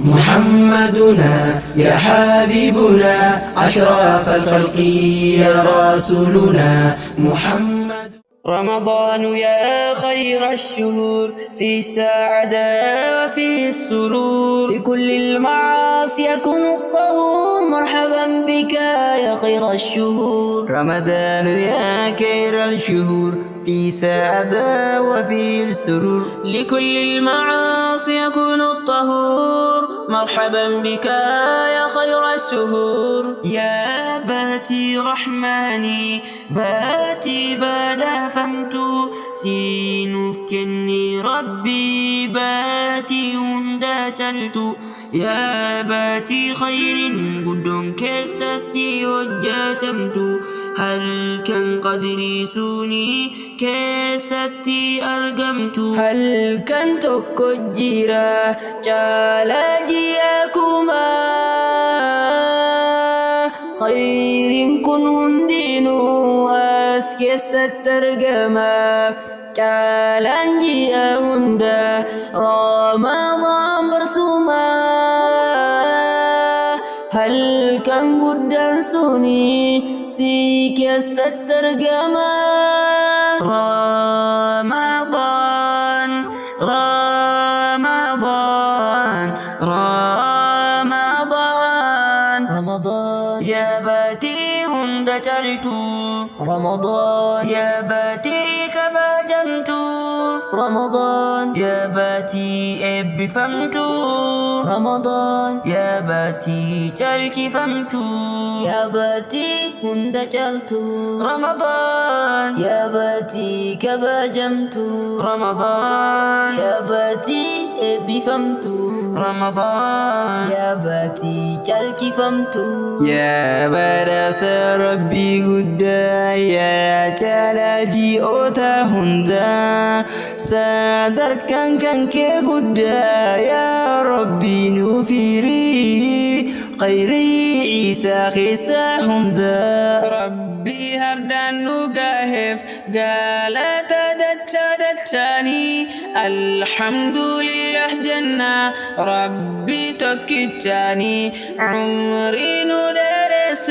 محمدنا يا حبيبنا أشرف الخلق يا رسولنا محمد. رمضان يا خير الشهور في السعادة وفي السرور، لكل المعاصي يكون الطهور، مرحبا بك يا خير الشهور. رمضان يا خير الشهور في سعادة وفي السرور، لكل المعاصي يكون الطهور، مرحبا بك يا خير الشهور. يا باتي رحماني باتي بعد فهمت سينوف كني ربي باتي وندشلت، يا باتي خير قدن كستي وجاتمت، هل كان قدري سوني كستي أرقمت، هل كنت كجيرا جالاجي أكما خير كن هندينو أسكس الترجمة جالانجي أهندا رمضان برسوما، هل كان قدن سوني سيكس الترجمة. رمضان رمضان رمضان رمضان يا باتي هندجلت، رمضان يا باتي كبجمت، رمضان يا باتي ابفمت، رمضان يا باتي جلت فمت، يا باتي هندجلت، رمضان يا باتي كبجمت، رمضان يا باتي بفمت، رمضان يا باتي جلت فمت. يا برس ربي قدا يا تلاجي أوتا هندا سادر كان كي قدا يا ربي نفيري خيري عيسى خيسى هندا. ربي هردان نقاهف قالت دتشاني الحمد لله جنة ربي تكتاني عمري ندرس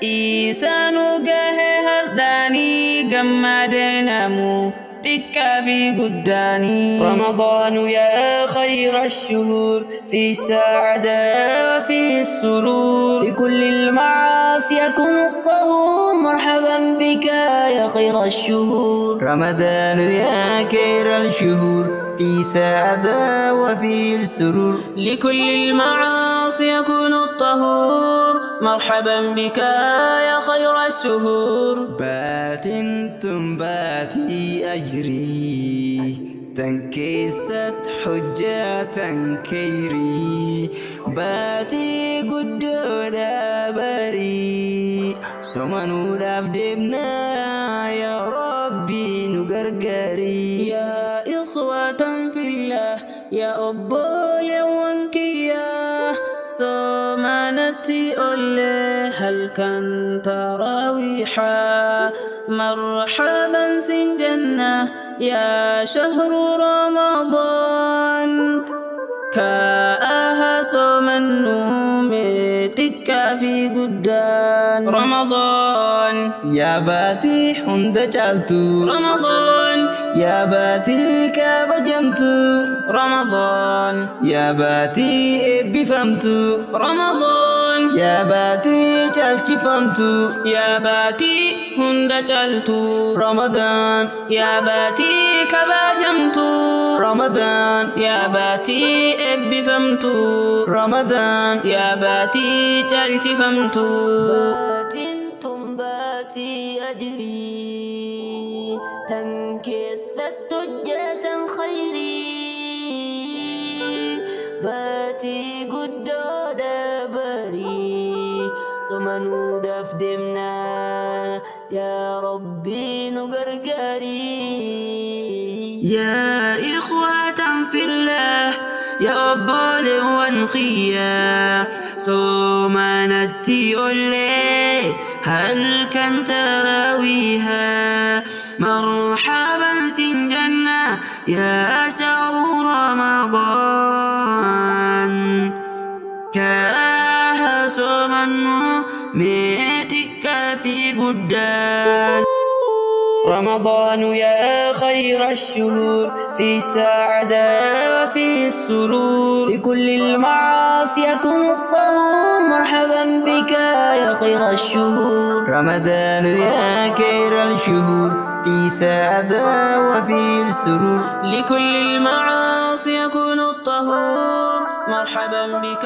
إيسا نقاه هرداني قمدنامو تكا في قداني. رمضان يا خير الشهور في السعادة وفي السرور، لكل المعاصي يكون الطهور، مرحبا بك يا خير الشهور. رمضان يا خير الشهور في سعادة وفي السرور، لكل المعاصي يكون الطهور، مرحبا بك يا خير الشهور. بات تنباتي أجري تنكست حجة تنكيري، باتي قدودا بري سمنو دفدبنا يا ربي نقرقري. يا إخوة في الله يا أبولي وانكيا صمانتي أولي هل كان تراويحا مرحبا سن جنة يا شهر رمضان كاها صومن نومتك في قدان. رمضان يا باتي حند جالتو، رمضان يا باتي كبجمتو، رمضان يا باتي بفهمتو، رمضان يا باتي جالتي فهمتو، يا باتي هند جلتو، رمضان يا باتي كباجمتو، رمضان يا باتي بفهمتو، رمضان يا باتي جلت فهمتو. بات تنباتي أجري تنكست تجة خيري، باتي قدود بري سمنو دفدمنا يا ربي نقرقري. يا إخوة في الله يا أبال وانخيا صومانتي أولي هل كان تراويها مرحبا سن جنة يا شهر رمضان أنه ميتك في قدام. رمضان يا خير الشهور في السعادة وفي السرور. لكل المعاصي يكون الطهور مرحبا بك يا خير الشهور. رمضان يا خير الشهور في سعادة وفي السرور. لكل المعاصي يكون الطهور مرحبا بك